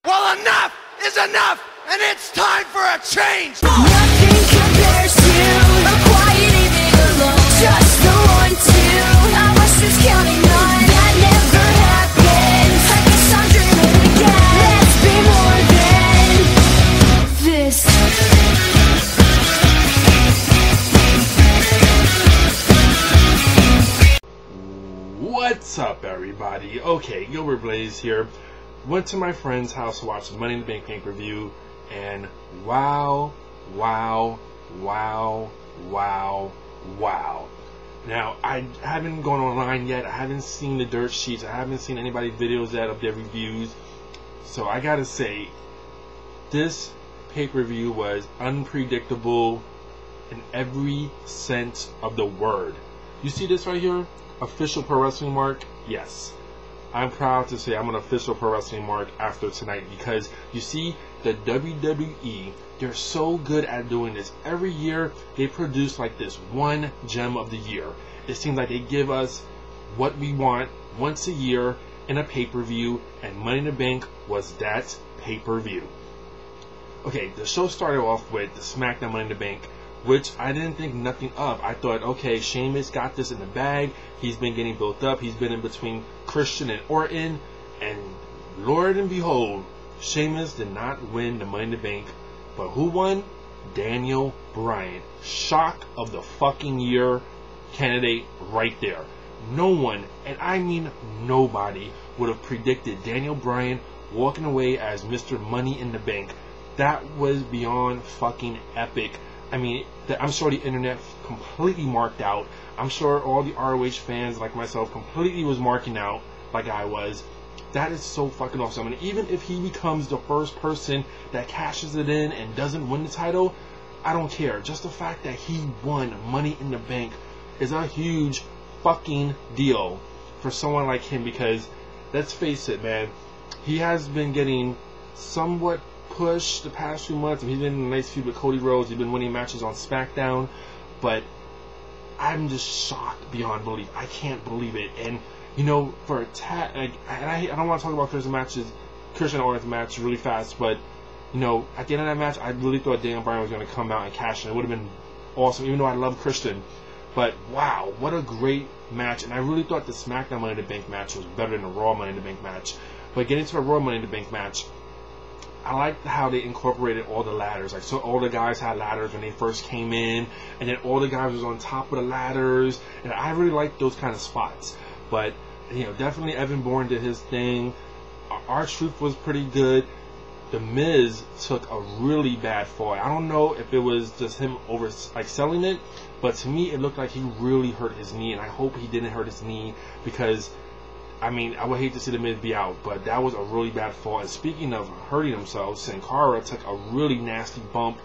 Well, enough is enough, and it's time for a change! Nothing compares to a quiet evening alone. Just the 1, 2, I was just counting on. That never happened. I guess I'm dreaming again. Let's be more than this. What's up, everybody? Okay, gilbertblaze here. Went to my friend's house to watch the Money in the Bank pay-per-view, and wow. Now, I haven't gone online yet. I haven't seen the dirt sheets. I haven't seen anybody's videos yet of their reviews. So I gotta say, this pay-per-view was unpredictable in every sense of the word. You see this right here? Official pro wrestling mark? Yes. I'm proud to say I'm an official pro wrestling mark after tonight, because you see, the WWE, they're so good at doing this. Every year they produce like this one gem of the year. It seems like they give us what we want once a year in a pay-per-view, and Money in the Bank was that pay-per-view. Okay, the show started off with the SmackDown Money in the Bank, which I didn't think nothing of. I thought, okay, Sheamus got this in the bag. He's been getting built up. He's been in between Christian and Orton. And Lord and behold, Sheamus did not win the Money in the Bank. But who won? Daniel Bryan. Shock of the fucking year candidate right there. No one, and I mean nobody, would have predicted Daniel Bryan walking away as Mr. Money in the Bank. That was beyond fucking epic. I mean, I'm sure the internet completely marked out. I'm sure all the ROH fans like myself completely was marking out like I was. That is so fucking awesome. And even if he becomes the first person that cashes it in and doesn't win the title, I don't care. Just the fact that he won Money in the Bank is a huge fucking deal for someone like him, because let's face it, man, he has been getting somewhat push the past few months. He's been in a nice feud with Cody Rhodes. He's been winning matches on SmackDown, but I'm just shocked beyond belief. I can't believe it. And you know, for a I don't want to talk about Christian Orton's match really fast, but you know, at the end of that match, I really thought Daniel Bryan was going to come out and cash in. It would have been awesome, even though I love Christian. But wow, what a great match! And I really thought the SmackDown Money in the Bank match was better than the Raw Money in the Bank match. But getting to the Raw Money in the Bank match, I liked how they incorporated all the ladders. Like, so all the guys had ladders when they first came in, and then all the guys was on top of the ladders, and I really liked those kind of spots. But you know, definitely Evan Bourne did his thing. R-Truth was pretty good. The Miz took a really bad fall. I don't know if it was just him selling it, but to me it looked like he really hurt his knee, and I hope he didn't hurt his knee, because I mean, I would hate to see the Miz be out, but that was a really bad fall. And speaking of hurting themselves, Sin Cara took a really nasty bump,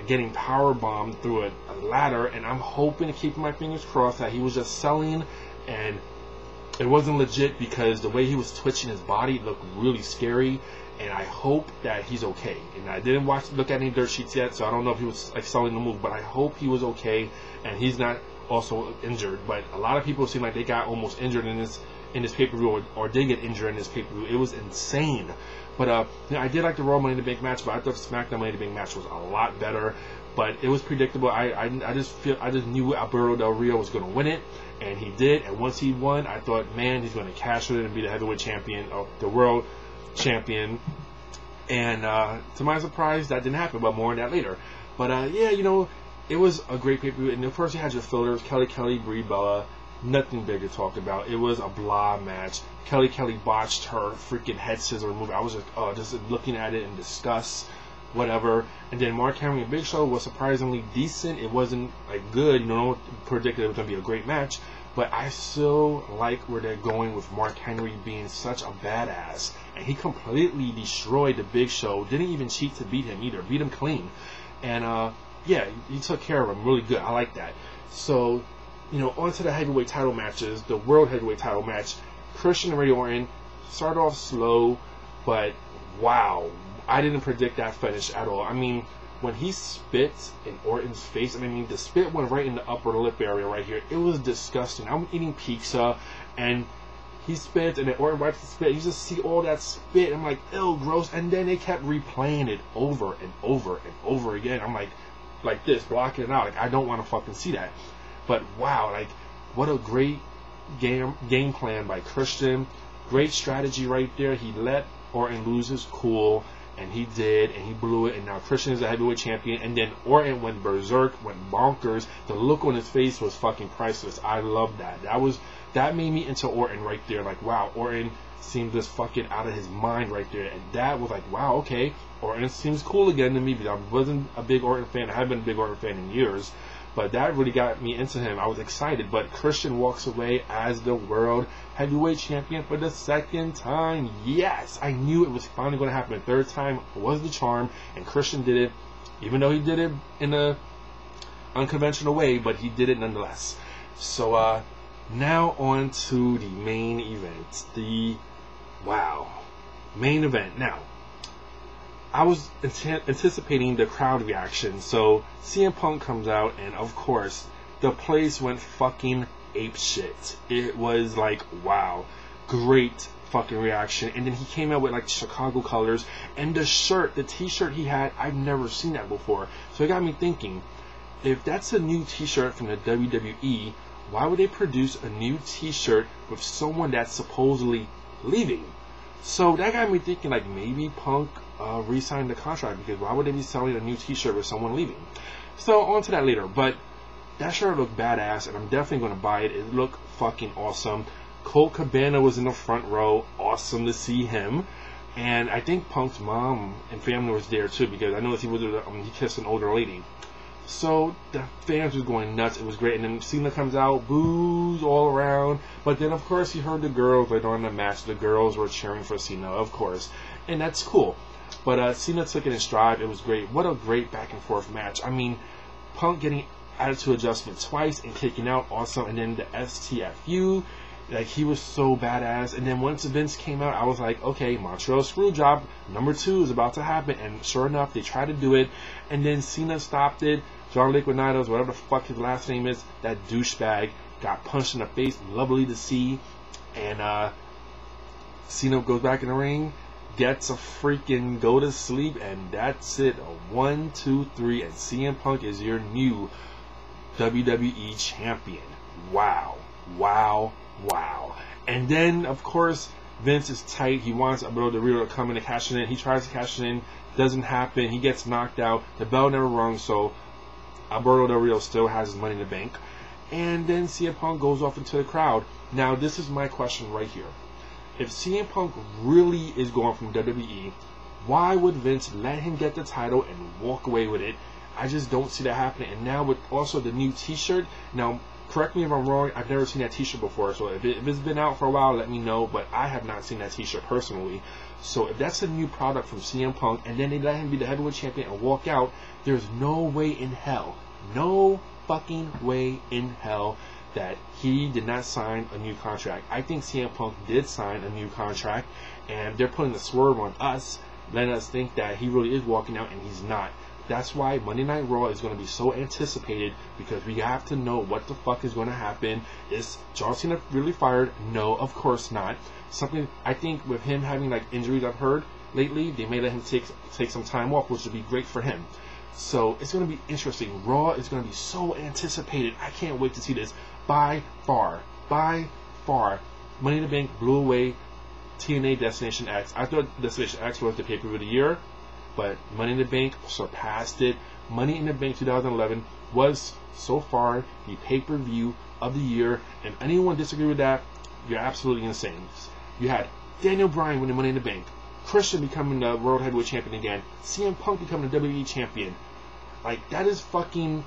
getting power bombed through a ladder, and I'm hoping, keeping my fingers crossed, that he was just selling and it wasn't legit, because the way he was twitching his body looked really scary, and I hope that he's okay. And I didn't look at any dirt sheets yet, so I don't know if he was like selling the move, but I hope he was okay and he's not also injured. But a lot of people seem like they got almost injured in this pay-per-view, or did get injured in this pay-per-view. It was insane. But you know, I did like the Raw Money in the Bank match, but I thought the SmackDown Money in the Bank match was a lot better. But it was predictable. I just knew Alberto Del Rio was going to win it, and he did. And once he won, I thought, man, he's going to cash it in and be the heavyweight champion of the world champion. And to my surprise, that didn't happen. But more on that later. But yeah, you know, it was a great pay-per-view. And of course, you had your fillers: Kelly, Brie Bella. Nothing big to talk about. It was a blah match. Kelly botched her freaking head scissor move. I was just looking at it in disgust, whatever. And then Mark Henry and Big Show was surprisingly decent. It wasn't like good, you know, no one predicted it was going to be a great match, but I still like where they're going with Mark Henry being such a badass. And he completely destroyed the Big Show. Didn't even cheat to beat him either. Beat him clean. And yeah, he took care of him really good. I like that. So, you know, onto the heavyweight title matches. The World Heavyweight title match, Christian and Randy Orton started off slow, but wow, I didn't predict that finish at all. I mean, when he spit in Orton's face, I mean, the spit went right in the upper lip area right here. It was disgusting. I'm eating pizza, and he spits, and then Orton wipes the spit. You just see all that spit. I'm like, ew, gross. And then they kept replaying it over and over and over again. I'm like this, blocking it out. Like, I don't want to fucking see that. But wow, like, what a great game plan by Christian. Great strategy right there. He let Orton lose his cool, and he did, and he blew it, and now Christian is a heavyweight champion, and then Orton went berserk, went bonkers. The look on his face was fucking priceless. I love that. That made me into Orton right there. Like, wow, Orton seemed just fucking out of his mind right there, and that was like, wow, okay, Orton seems cool again to me, because I wasn't a big Orton fan. I haven't been a big Orton fan in years, but that really got me into him. I was excited, but Christian walks away as the world heavyweight champion for the second time. Yes, I knew it was finally going to happen. The third time was the charm, and Christian did it, even though he did it in a unconventional way, but he did it nonetheless. So now on to the main event. The main event. Now, I was anticipating the crowd reaction, so CM Punk comes out, and of course, the place went fucking apeshit. It was like, wow, great fucking reaction. And then he came out with like Chicago colors, and the shirt, the t-shirt he had, I've never seen that before. So it got me thinking, if that's a new t-shirt from the WWE, why would they produce a new t-shirt with someone that's supposedly leaving? So that got me thinking, like, maybe Punk re-signed the contract, because why would they be selling a new t-shirt with someone leaving? So on to that later, but that shirt looked badass, and I'm definitely going to buy it. It looked fucking awesome. Colt Cabana was in the front row. Awesome to see him. And I think Punk's mom and family was there too, because I noticed he kissed an older lady. So the fans were going nuts. It was great. And then Cena comes out, boos all around. But then, of course, you heard the girls later on in the match. The girls were cheering for Cena, of course. And that's cool. But Cena took it in stride. It was great. What a great back and forth match. I mean, Punk getting attitude adjustment twice and kicking out, awesome. And then the STFU, like, he was so badass. And then once Vince came out, I was like, okay, Montreal Screwjob number 2 is about to happen. And sure enough, they tried to do it. And then Cena stopped it. John Liquidnitos, whatever the fuck his last name is, that douchebag, got punched in the face. Lovely to see. And Cena goes back in the ring, gets a freaking go to sleep, and that's it. A 1, 2, 3, and CM Punk is your new WWE champion. Wow, wow, wow. And then, of course, Vince is tight. He wants Alberto Del Rio to come in and cash it in. He tries to cash it in. Doesn't happen. He gets knocked out. The bell never rung, so Alberto Del Rio still has his money in the bank. And then CM Punk goes off into the crowd. Now, this is my question right here. If CM Punk really is going from WWE, why would Vince let him get the title and walk away with it? I just don't see that happening. And now with also the new t-shirt, now correct me if I'm wrong, I've never seen that t-shirt before, so if it's been out for a while, let me know, but I have not seen that t-shirt personally. So if that's a new product from CM Punk, and then they let him be the heavyweight champion and walk out, there's no way in hell, no fucking way in hell that he did not sign a new contract. I think CM Punk did sign a new contract, and they're putting the swerve on us, letting us think that he really is walking out, and he's not. That's why Monday Night Raw is going to be so anticipated, because we have to know what the fuck is going to happen. Is John Cena really fired? No, of course not. Something, I think with him having like injuries I've heard lately, they may let him take some time off, which would be great for him. So it's going to be interesting. Raw is going to be so anticipated. I can't wait to see this. By far, Money in the Bank blew away TNA Destination X. I thought Destination X was the pay-per-view of the year, but Money in the Bank surpassed it. Money in the Bank 2011 was so far the pay-per-view of the year, and anyone disagree with that, you're absolutely insane. You had Daniel Bryan winning Money in the Bank, Christian becoming the World Heavyweight Champion again, CM Punk becoming the WWE Champion. Like, that is fucking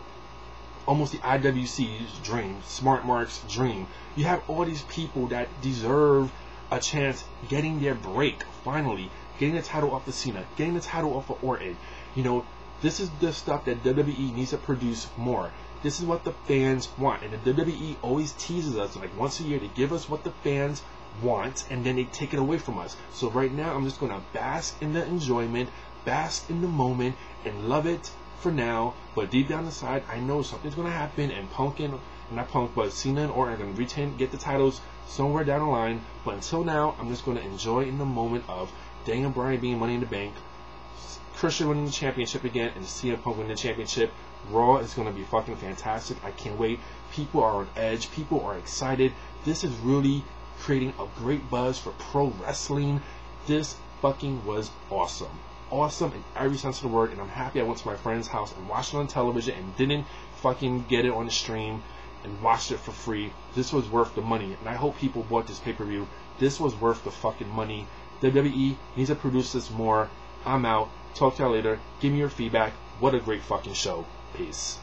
almost the IWC's dream, Smart Mark's dream. You have all these people that deserve a chance getting their break, finally. Getting the title off of Cena, getting the title off of Orton. You know, this is the stuff that WWE needs to produce more. This is what the fans want. And the WWE always teases us, like once a year, to give us what the fans want, and then they take it away from us. So right now, I'm just going to bask in the enjoyment, bask in the moment, and love it for now. But deep down inside, I know something's going to happen, and Cena and Orton are going to get the titles somewhere down the line. But until now, I'm just going to enjoy in the moment of Daniel Bryan being Money in the Bank, Christian winning the championship again, and CM Punk winning the championship. Raw is going to be fucking fantastic. I can't wait. People are on edge. People are excited. This is really creating a great buzz for pro wrestling. This fucking was awesome. Awesome in every sense of the word, and I'm happy I went to my friend's house and watched it on television and didn't fucking get it on the stream and watched it for free. This was worth the money, and I hope people bought this pay-per-view. This was worth the fucking money. WWE needs to produce this more. I'm out. Talk to y'all later. Give me your feedback. What a great fucking show. Peace.